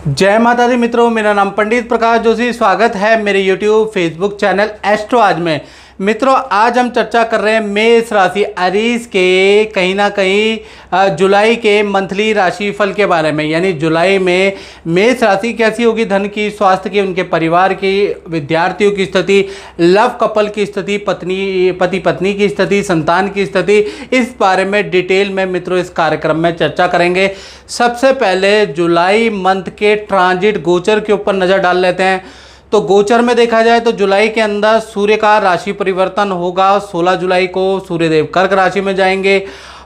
जय माता दी मित्रों, मेरा नाम पंडित प्रकाश जोशी। स्वागत है मेरे YouTube फेसबुक चैनल एस्ट्रो आज में। मित्रों, आज हम चर्चा कर रहे हैं मेष राशि अरीज के कहीं ना कहीं जुलाई के मंथली राशिफल के बारे में। यानी जुलाई में मेष राशि कैसी होगी, धन की, स्वास्थ्य की, उनके परिवार की, विद्यार्थियों की स्थिति, लव कपल की स्थिति, पति पत्नी की स्थिति, संतान की स्थिति, इस बारे में डिटेल में मित्रों इस कार्यक्रम में चर्चा करेंगे। सबसे पहले जुलाई मंथ के ट्रांजिट गोचर के ऊपर नज़र डाल लेते हैं। तो गोचर में देखा जाए तो जुलाई के अंदर सूर्य का राशि परिवर्तन होगा। 16 जुलाई को सूर्यदेव कर्क राशि में जाएंगे।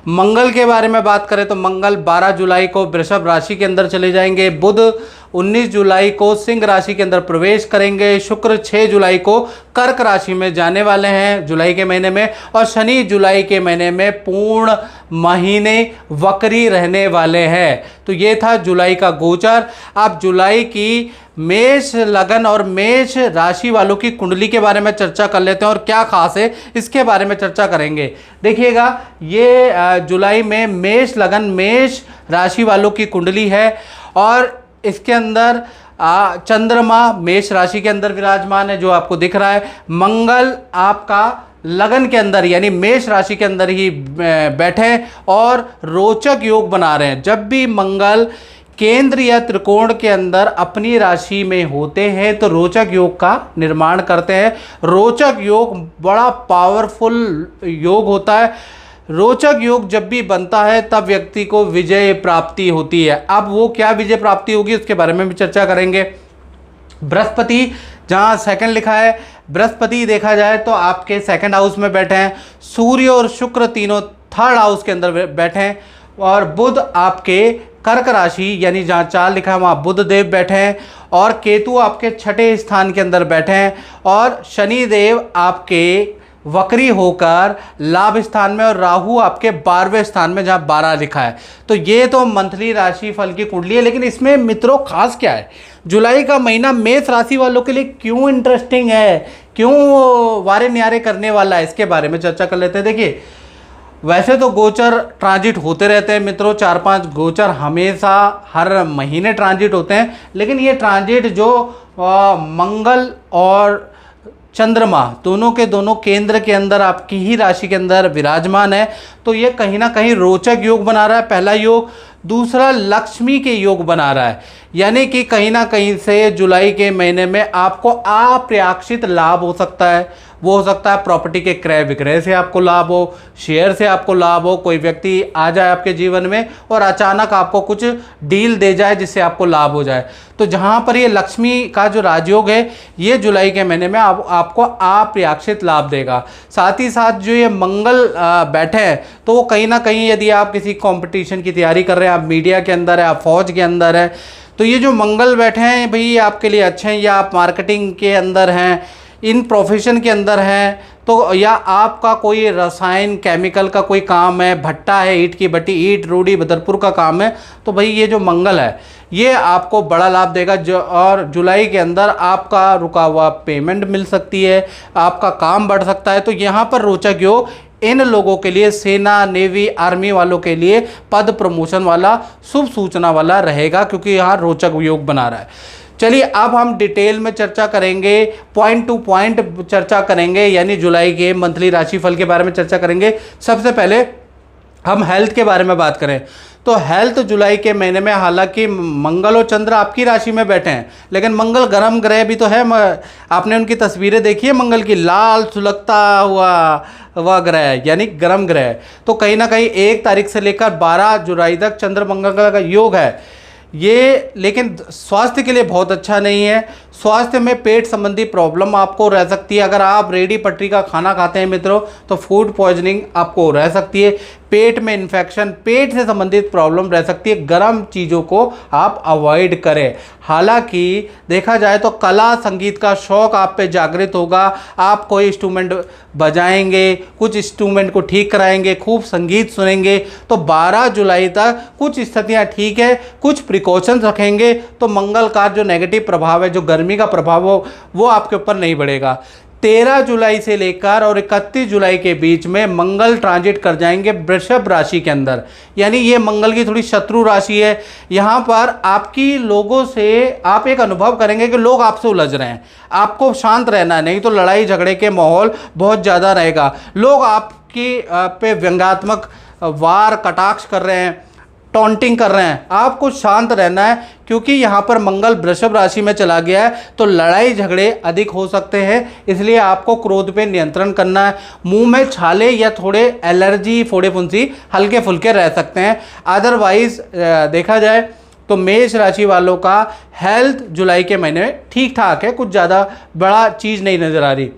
मंगल के बारे में बात करें तो मंगल 12 जुलाई को वृषभ राशि के अंदर चले जाएंगे। बुध 19 जुलाई को सिंह राशि के अंदर प्रवेश करेंगे। शुक्र 6 जुलाई को कर्क राशि में जाने वाले हैं जुलाई के महीने में। और शनि जुलाई के महीने में पूर्ण महीने वक्री रहने वाले हैं। तो ये था जुलाई का गोचर। अब जुलाई की मेष लगन और मेष राशि वालों की कुंडली के बारे में चर्चा कर लेते हैं और क्या खास है इसके बारे में चर्चा करेंगे। देखिएगा, ये जुलाई में मेष लगन मेष राशि वालों की कुंडली है और इसके अंदर चंद्रमा मेष राशि के अंदर विराजमान है, जो आपको दिख रहा है। मंगल आपका लगन के अंदर यानी मेष राशि के अंदर ही बैठे और रोचक योग बना रहे हैं। जब भी मंगल केंद्र या त्रिकोण के अंदर अपनी राशि में होते हैं तो रोचक योग का निर्माण करते हैं। रोचक योग बड़ा पावरफुल योग होता है। रोचक योग जब भी बनता है तब व्यक्ति को विजय प्राप्ति होती है। अब वो क्या विजय प्राप्ति होगी उसके बारे में भी चर्चा करेंगे। बृहस्पति जहाँ सेकंड लिखा है, बृहस्पति देखा जाए तो आपके सेकंड हाउस में बैठे हैं। सूर्य और शुक्र तीनों थर्ड हाउस के अंदर बैठे हैं। और बुध आपके कर्क राशि यानी जहाँ 4 लिखा है वहाँ बुध देव बैठे हैं। और केतु आपके छठे स्थान के अंदर बैठे हैं। और शनि देव आपके वक्री होकर लाभ स्थान में और राहु आपके 12वें स्थान में जहाँ 12 लिखा है। तो ये तो मंथली राशि फल की कुंडली है। लेकिन इसमें मित्रों खास क्या है, जुलाई का महीना मेष राशि वालों के लिए क्यों इंटरेस्टिंग है, क्यों वारे न्यारे करने वाला है, इसके बारे में चर्चा कर लेते हैं। देखिए, वैसे तो गोचर ट्रांजिट होते रहते हैं मित्रों, 4-5 गोचर हमेशा हर महीने ट्रांजिट होते हैं। लेकिन ये ट्रांजिट जो मंगल और चंद्रमा दोनों के दोनों केंद्र के अंदर आपकी ही राशि के अंदर विराजमान है, तो ये कहीं ना कहीं रोचक योग बना रहा है, पहला योग। दूसरा, लक्ष्मी के योग बना रहा है। यानी कि कहीं ना कहीं से जुलाई के महीने में आपको अप्रत्याशित लाभ हो सकता है। वो हो सकता है प्रॉपर्टी के क्रय विक्रय से आपको लाभ हो, शेयर से आपको लाभ हो, कोई व्यक्ति आ जाए आपके जीवन में और अचानक आपको कुछ डील दे जाए जिससे आपको लाभ हो जाए। तो जहाँ पर ये लक्ष्मी का जो राजयोग है ये जुलाई के महीने में आपको अप्रत्याशित लाभ देगा। साथ ही साथ जो ये मंगल बैठे हैं तो वो कहीं ना कहीं, यदि आप किसी कंपटीशन की तैयारी कर रहे हैं, आप मीडिया के अंदर है, आप फौज के अंदर है, तो ये जो मंगल बैठे हैं भाई ये आपके लिए अच्छे हैं। या आप मार्केटिंग के अंदर हैं, इन प्रोफेशन के अंदर हैं, तो या आपका कोई रसायन केमिकल का कोई काम है, भट्टा है, ईंट की भट्टी, ईंट रोडी बदरपुर का काम है, तो भाई ये जो मंगल है ये आपको बड़ा लाभ देगा। और जुलाई के अंदर आपका रुका हुआ पेमेंट मिल सकती है, आपका काम बढ़ सकता है। तो यहाँ पर रोचक योग इन लोगों के लिए, सेना, नेवी, आर्मी वालों के लिए पद प्रमोशन वाला, शुभ सूचना वाला रहेगा, क्योंकि यहाँ रोचक योग बना रहा है। चलिए अब हम डिटेल में चर्चा करेंगे, पॉइंट टू पॉइंट चर्चा करेंगे, यानी जुलाई के मंथली राशिफल के बारे में चर्चा करेंगे। सबसे पहले हम हेल्थ के बारे में बात करें तो हेल्थ जुलाई के महीने में, हालांकि मंगल और चंद्र आपकी राशि में बैठे हैं, लेकिन मंगल गर्म ग्रह भी तो है। आपने उनकी तस्वीरें देखी है मंगल की, लाल सुलगता हुआ वह ग्रह यानी गर्म ग्रह। तो कहीं ना कहीं 1 तारीख से लेकर 12 जुलाई तक चंद्र मंगल का योग है ये। लेकिन स्वास्थ्य के लिए बहुत अच्छा नहीं है। स्वास्थ्य में पेट संबंधी प्रॉब्लम आपको रह सकती है। अगर आप रेडी पटरी का खाना खाते हैं मित्रों तो फूड पॉइजनिंग आपको रह सकती है। पेट में इन्फेक्शन, पेट से संबंधित प्रॉब्लम रह सकती है। गर्म चीज़ों को आप अवॉइड करें। हालांकि देखा जाए तो कला संगीत का शौक़ आप पे जागृत होगा। आप कोई इंस्ट्रूमेंट बजाएंगे, कुछ इंस्ट्रूमेंट को ठीक कराएंगे, खूब संगीत सुनेंगे। तो 12 जुलाई तक कुछ स्थितियाँ ठीक है, कुछ प्रिकॉशंस रखेंगे तो मंगल का जो नेगेटिव प्रभाव है, जो गर्मी का प्रभाव हो, वो आपके ऊपर नहीं बढ़ेगा। 13 जुलाई से लेकर और 31 जुलाई के बीच में मंगल ट्रांजिट कर जाएंगे वृषभ राशि के अंदर। यानी ये मंगल की थोड़ी शत्रु राशि है। यहाँ पर आपकी लोगों से आप एक अनुभव करेंगे कि लोग आपसे उलझ रहे हैं, आपको शांत रहना है, नहीं तो लड़ाई झगड़े के माहौल बहुत ज़्यादा रहेगा। लोग आपकी पे व्यंग्यात्मक वार कटाक्ष कर रहे हैं, टॉन्टिंग कर रहे हैं, आपको शांत रहना है क्योंकि यहाँ पर मंगल वृषभ राशि में चला गया है तो लड़ाई झगड़े अधिक हो सकते हैं। इसलिए आपको क्रोध पे नियंत्रण करना है। मुंह में छाले या थोड़े एलर्जी, फोड़े फुंसी हल्के फुल्के रह सकते हैं। अदरवाइज देखा जाए तो मेष राशि वालों का हेल्थ जुलाई के महीने में ठीक ठाक है, कुछ ज़्यादा बड़ा चीज़ नहीं नज़र आ रही।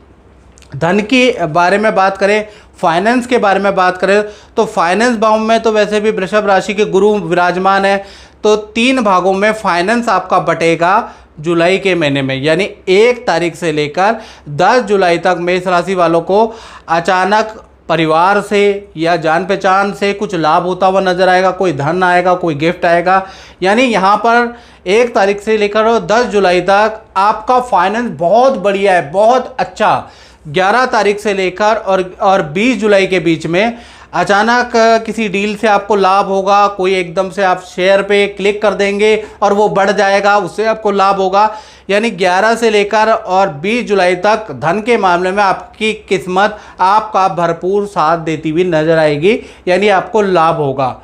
धन के बारे में बात करें, फाइनेंस के बारे में बात करें तो फाइनेंस भाव में तो वैसे भी वृषभ राशि के गुरु विराजमान है, तो 3 भागों में फाइनेंस आपका बटेगा जुलाई के महीने में। यानी 1 तारीख से लेकर 10 जुलाई तक मेष राशि वालों को अचानक परिवार से या जान पहचान से कुछ लाभ होता हुआ नजर आएगा, कोई धन आएगा, कोई गिफ्ट आएगा। यानी यहाँ पर 1 तारीख से लेकर 10 जुलाई तक आपका फाइनेंस बहुत बढ़िया है, बहुत अच्छा। 11 तारीख से लेकर और 20 जुलाई के बीच में अचानक किसी डील से आपको लाभ होगा, कोई एकदम से आप शेयर पे क्लिक कर देंगे और वो बढ़ जाएगा, उससे आपको लाभ होगा। यानी 11 से लेकर और 20 जुलाई तक धन के मामले में आपकी किस्मत आपका भरपूर साथ देती हुई नजर आएगी, यानी आपको लाभ होगा।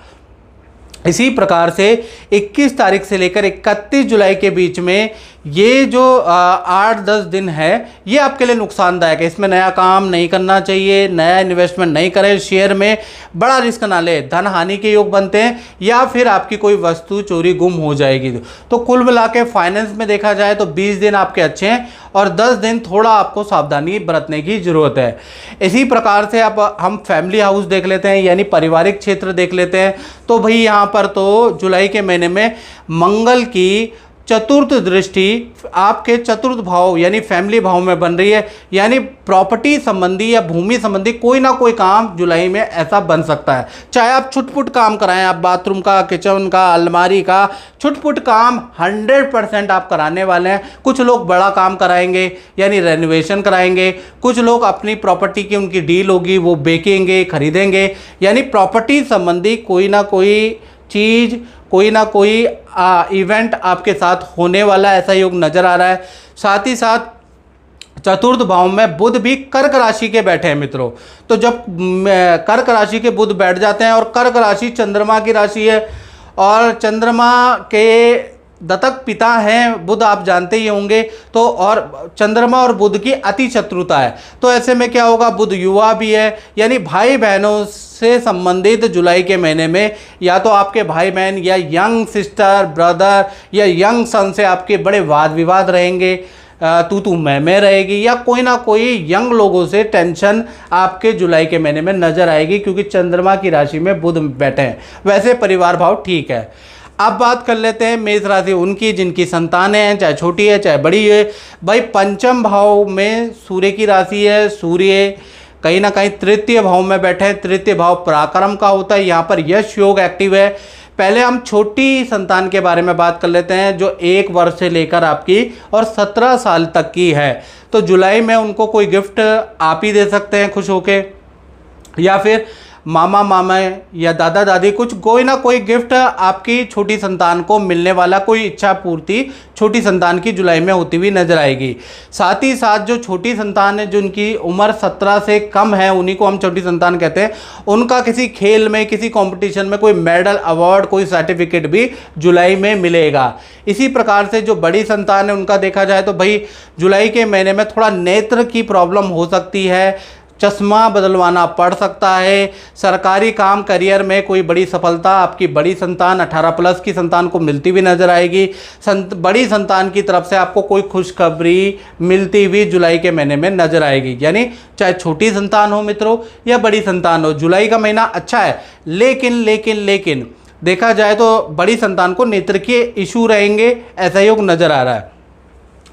इसी प्रकार से 21 तारीख से लेकर 31 जुलाई के बीच में ये जो 8-10 दिन है ये आपके लिए नुकसानदायक है। इसमें नया काम नहीं करना चाहिए, नया इन्वेस्टमेंट नहीं करें, शेयर में बड़ा रिस्क ना ले, धन हानि के योग बनते हैं या फिर आपकी कोई वस्तु चोरी गुम हो जाएगी। तो कुल मिला के फाइनेंस में देखा जाए तो 20 दिन आपके अच्छे हैं और 10 दिन थोड़ा आपको सावधानी बरतने की ज़रूरत है। इसी प्रकार से अब हम फैमिली हाउस देख लेते हैं, यानी पारिवारिक क्षेत्र देख लेते हैं। तो भाई यहाँ पर तो जुलाई के महीने में मंगल की चतुर्थ दृष्टि आपके चतुर्थ भाव यानी फैमिली भाव में बन रही है। यानी प्रॉपर्टी संबंधी या भूमि संबंधी कोई ना कोई काम जुलाई में ऐसा बन सकता है। चाहे आप छुटपुट काम कराएं, आप बाथरूम का, किचन का, अलमारी का छुटपुट काम 100% आप कराने वाले हैं। कुछ लोग बड़ा काम कराएंगे यानी रेनोवेशन कराएंगे, कुछ लोग अपनी प्रॉपर्टी की उनकी डील होगी वो बेचेंगे, खरीदेंगे। यानी प्रॉपर्टी संबंधी कोई ना कोई चीज़, कोई ना कोई इवेंट आपके साथ होने वाला ऐसा योग नज़र आ रहा है। साथ ही साथ चतुर्थ भाव में बुध भी कर्क राशि के बैठे हैं मित्रों। तो जब कर्क राशि के बुध बैठ जाते हैं और कर्क राशि चंद्रमा की राशि है और चंद्रमा के दत्तक पिता हैं बुध, आप जानते ही होंगे। तो और चंद्रमा और बुध की अति शत्रुता है, तो ऐसे में क्या होगा, बुध युवा भी है यानी भाई बहनों से संबंधित जुलाई के महीने में या तो आपके भाई बहन या यंग सिस्टर ब्रदर या यंग सन से आपके बड़े वाद विवाद रहेंगे, तू मैं रहेगी या कोई ना कोई यंग लोगों से टेंशन आपके जुलाई के महीने में नजर आएगी क्योंकि चंद्रमा की राशि में बुध बैठे हैं। वैसे परिवार भाव ठीक है। अब बात कर लेते हैं मेष राशि उनकी जिनकी संतानें हैं, चाहे छोटी है चाहे बड़ी है। भाई पंचम भाव में सूर्य की राशि है, सूर्य कहीं ना कहीं तृतीय भाव में बैठे हैं। तृतीय भाव पराक्रम का होता है, यहाँ पर यश योग एक्टिव है। पहले हम छोटी संतान के बारे में बात कर लेते हैं जो 1 वर्ष से लेकर आपकी और 17 साल तक की है। तो जुलाई में उनको कोई गिफ्ट आप ही दे सकते हैं खुश होके, या फिर मामा या दादा दादी कुछ कोई ना कोई गिफ्ट आपकी छोटी संतान को मिलने वाला, कोई इच्छा पूर्ति छोटी संतान की जुलाई में होती हुई नजर आएगी। साथ ही साथ जो छोटी संतान है जिनकी उम्र 17 से कम है उन्हीं को हम छोटी संतान कहते हैं, उनका किसी खेल में किसी कंपटीशन में कोई मेडल, अवार्ड, कोई सर्टिफिकेट भी जुलाई में मिलेगा। इसी प्रकार से जो बड़ी संतान है उनका देखा जाए तो भाई जुलाई के महीने में थोड़ा नेत्र की प्रॉब्लम हो सकती है, चश्मा बदलवाना पड़ सकता है। सरकारी काम करियर में कोई बड़ी सफलता आपकी बड़ी संतान 18+ की संतान को मिलती हुई नजर आएगी। बड़ी संतान की तरफ से आपको कोई खुशखबरी मिलती हुई जुलाई के महीने में नजर आएगी। यानी चाहे छोटी संतान हो मित्रों या बड़ी संतान हो, जुलाई का महीना अच्छा है। लेकिन देखा जाए तो बड़ी संतान को नेत्र के इशू रहेंगे, ऐसा योग नजर आ रहा है।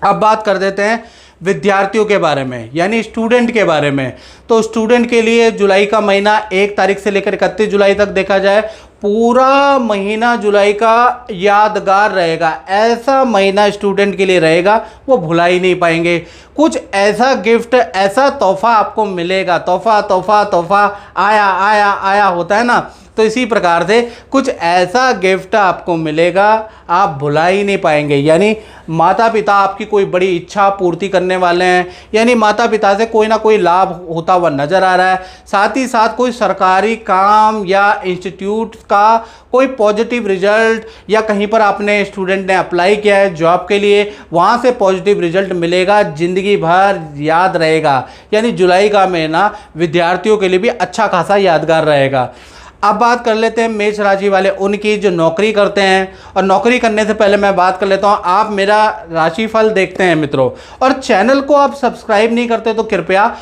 अब बात कर देते हैं विद्यार्थियों के बारे में, यानी स्टूडेंट के बारे में। तो स्टूडेंट के लिए जुलाई का महीना 1 तारीख से लेकर 31 जुलाई तक देखा जाए, पूरा महीना जुलाई का यादगार रहेगा। ऐसा महीना स्टूडेंट के लिए रहेगा वो भुला ही नहीं पाएंगे। कुछ ऐसा गिफ्ट, ऐसा तोहफा आपको मिलेगा, तोहफा तोहफा तोहफा आया आया आया होता है ना, तो इसी प्रकार से कुछ ऐसा गिफ्ट आपको मिलेगा आप भुला ही नहीं पाएंगे। यानी माता पिता आपकी कोई बड़ी इच्छा पूर्ति करने वाले हैं, यानी माता पिता से कोई ना कोई लाभ होता हुआ नज़र आ रहा है। साथ ही साथ कोई सरकारी काम या इंस्टीट्यूट का कोई पॉजिटिव रिजल्ट, या कहीं पर आपने स्टूडेंट ने अप्लाई किया है जॉब के लिए, वहाँ से पॉजिटिव रिजल्ट मिलेगा, ज़िंदगी भर याद रहेगा। यानी जुलाई का महीना विद्यार्थियों के लिए भी अच्छा खासा यादगार रहेगा। अब बात कर लेते हैं मेष राशि वाले उनकी जो नौकरी करते हैं। और नौकरी करने से पहले मैं बात कर लेता हूं, आप मेरा राशिफल देखते हैं मित्रों, और चैनल को आप सब्सक्राइब नहीं करते तो कृपया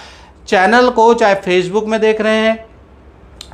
चैनल को, चाहे फेसबुक में देख रहे हैं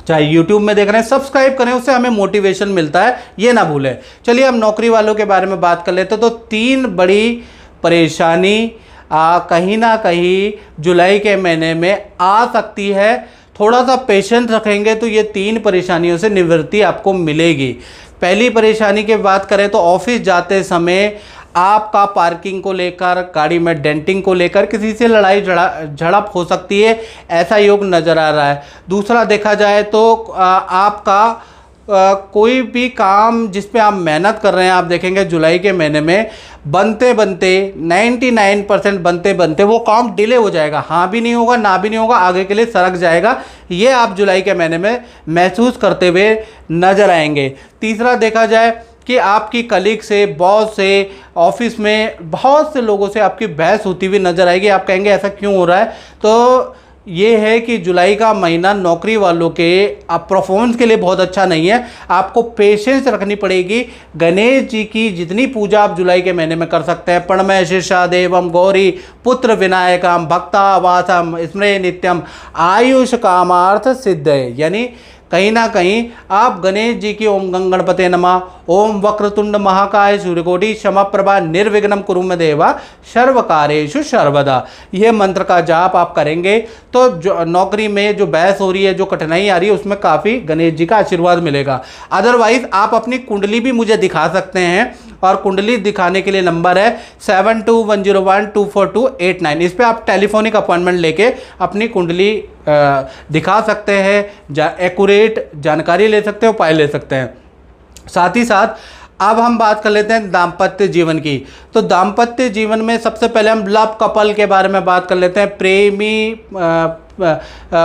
चाहे यूट्यूब में देख रहे हैं, सब्सक्राइब करें, उससे हमें मोटिवेशन मिलता है, ये ना भूलें। चलिए हम नौकरी वालों के बारे में बात कर लेते हैं। तो 3 बड़ी परेशानी कहीं ना कहीं जुलाई के महीने में आ सकती है। थोड़ा सा पेशेंस रखेंगे तो ये 3 परेशानियों से निवृत्ति आपको मिलेगी। पहली परेशानी की बात करें तो ऑफिस जाते समय आपका पार्किंग को लेकर, गाड़ी में डेंटिंग को लेकर किसी से लड़ाई झड़प हो सकती है, ऐसा योग नज़र आ रहा है। दूसरा देखा जाए तो आपका कोई भी काम जिस पे आप मेहनत कर रहे हैं, आप देखेंगे जुलाई के महीने में बनते बनते 99% बनते बनते वो काम डिले हो जाएगा। हाँ भी नहीं होगा, ना भी नहीं होगा, आगे के लिए सरक जाएगा। ये आप जुलाई के महीने में महसूस करते हुए नज़र आएंगे। तीसरा देखा जाए कि आपकी कलीग से, बॉस से, ऑफिस में बहुत से लोगों से आपकी बहस होती हुई नज़र आएगी। आप कहेंगे ऐसा क्यों हो रहा है? तो ये है कि जुलाई का महीना नौकरी वालों के परफॉर्मेंस के लिए बहुत अच्छा नहीं है। आपको पेशेंस रखनी पड़ेगी। गणेश जी की जितनी पूजा आप जुलाई के महीने में कर सकते हैं, प्रणमय शीर्षा देवम गौरी पुत्र विनायकम भक्तावासम स्मरे नित्यम आयुष कामार्थ सिद्ध है। यानी कहीं ना कहीं आप गणेश जी की ओम गणपते नमः, ओम वक्रतुंड महाकाय सूर्यकोटि समप्रभा निर्विघ्नं कुरु मे देवा सर्वकार्येषु सर्वदा, यह मंत्र का जाप आप करेंगे तो जो नौकरी में जो बहस हो रही है, जो कठिनाई आ रही है, उसमें काफ़ी गणेश जी का आशीर्वाद मिलेगा। अदरवाइज आप अपनी कुंडली भी मुझे दिखा सकते हैं, और कुंडली दिखाने के लिए नंबर है 7210124289। इस पर आप टेलीफोनिक अपॉइंटमेंट लेके अपनी कुंडली दिखा सकते हैं, एक्यूरेट जानकारी ले सकते हैं, उपाय ले सकते हैं। साथ ही साथ अब हम बात कर लेते हैं दाम्पत्य जीवन की। तो दाम्पत्य जीवन में सबसे पहले हम लव कपल के बारे में बात कर लेते हैं,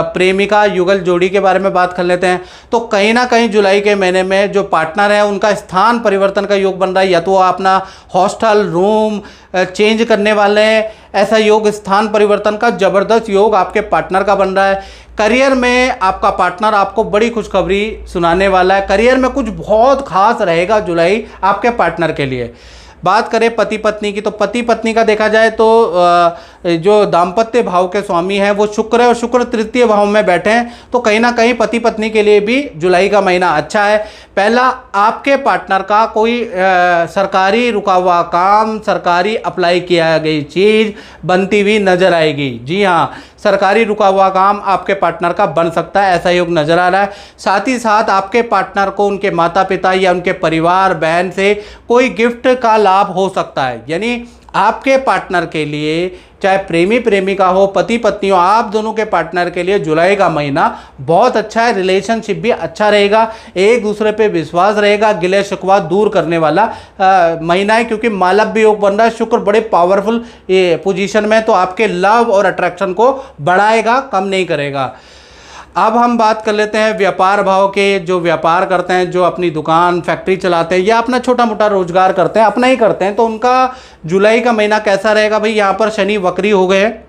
प्रेमिका युगल जोड़ी के बारे में बात कर लेते हैं। तो कहीं ना कहीं जुलाई के महीने में जो पार्टनर है उनका स्थान परिवर्तन का योग बन रहा है, या तो अपना हॉस्टल रूम चेंज करने वाले हैं, ऐसा योग स्थान परिवर्तन का ज़बरदस्त योग आपके पार्टनर का बन रहा है। करियर में आपका पार्टनर आपको बड़ी खुशखबरी सुनाने वाला है। करियर में कुछ बहुत खास रहेगा जुलाई आपके पार्टनर के लिए। बात करें पति पत्नी की, तो पति पत्नी का देखा जाए तो जो दाम्पत्य भाव के स्वामी हैं वो शुक्र है, और शुक्र तृतीय भाव में बैठे हैं। तो कहीं ना कहीं पति पत्नी के लिए भी जुलाई का महीना अच्छा है। पहला, आपके पार्टनर का कोई सरकारी रुका हुआ काम, सरकारी अप्लाई किया गई चीज़ बनती हुई नजर आएगी। जी हाँ, सरकारी रुका हुआ काम आपके पार्टनर का बन सकता है, ऐसा योग नज़र आ रहा है। साथ ही साथ आपके पार्टनर को उनके माता पिता या उनके परिवार बहन से कोई गिफ्ट का लाभ हो सकता है। यानी आपके पार्टनर के लिए, चाहे प्रेमी प्रेमिका हो, पति पत्नी हो, आप दोनों के पार्टनर के लिए जुलाई का महीना बहुत अच्छा है। रिलेशनशिप भी अच्छा रहेगा, एक दूसरे पे विश्वास रहेगा, गिले शिकवा दूर करने वाला महीना है, क्योंकि मालव्य योग बन रहा है। शुक्र बड़े पावरफुल पोजीशन में, तो आपके लव और अट्रैक्शन को बढ़ाएगा, कम नहीं करेगा। अब हम बात कर लेते हैं व्यापार भाव के। जो व्यापार करते हैं, जो अपनी दुकान फैक्ट्री चलाते हैं, या अपना छोटा मोटा रोजगार करते हैं, अपना ही करते हैं, तो उनका जुलाई का महीना कैसा रहेगा भाई? यहाँ पर शनि वक्री हो गए हैं,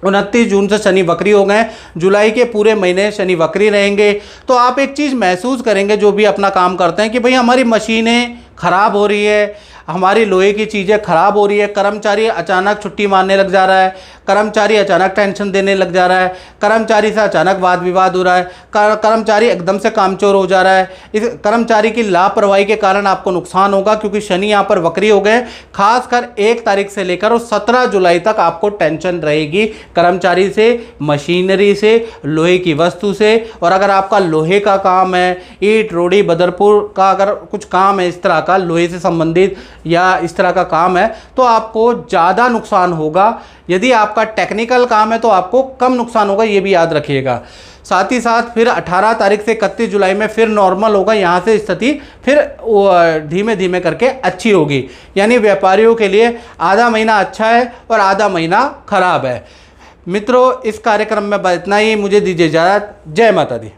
29 जून से शनि वक्री हो गए। जुलाई के पूरे महीने शनि वक्री रहेंगे। तो आप एक चीज़ महसूस करेंगे जो भी अपना काम करते हैं कि भाई हमारी मशीनें ख़राब हो रही है, हमारी लोहे की चीज़ें खराब हो रही है, कर्मचारी अचानक छुट्टी मारने लग जा रहा है, कर्मचारी अचानक टेंशन देने लग जा रहा है, कर्मचारी से अचानक वाद विवाद हो रहा है, कर्मचारी एकदम से कामचोर हो जा रहा है। इस कर्मचारी की लापरवाही के कारण आपको नुकसान होगा, क्योंकि शनि यहाँ पर वक्री हो गए। खासकर 1 तारीख से लेकर और 17 जुलाई तक आपको टेंशन रहेगी कर्मचारी से, मशीनरी से, लोहे की वस्तु से। और अगर आपका लोहे का काम है, ईंट रोड़ी बदरपुर का अगर कुछ काम है इस तरह का लोहे से संबंधित या इस तरह का काम है, तो आपको ज़्यादा नुकसान होगा। यदि आपका टेक्निकल काम है तो आपको कम नुकसान होगा, ये भी याद रखिएगा। साथ ही साथ फिर 18 तारीख से 31 जुलाई में फिर नॉर्मल होगा। यहाँ से स्थिति फिर धीमे धीमे करके अच्छी होगी। यानी व्यापारियों के लिए आधा महीना अच्छा है और आधा महीना खराब है। मित्रों, इस कार्यक्रम में इतना ही। मुझे दीजिए इजाज़त। जय माता दी।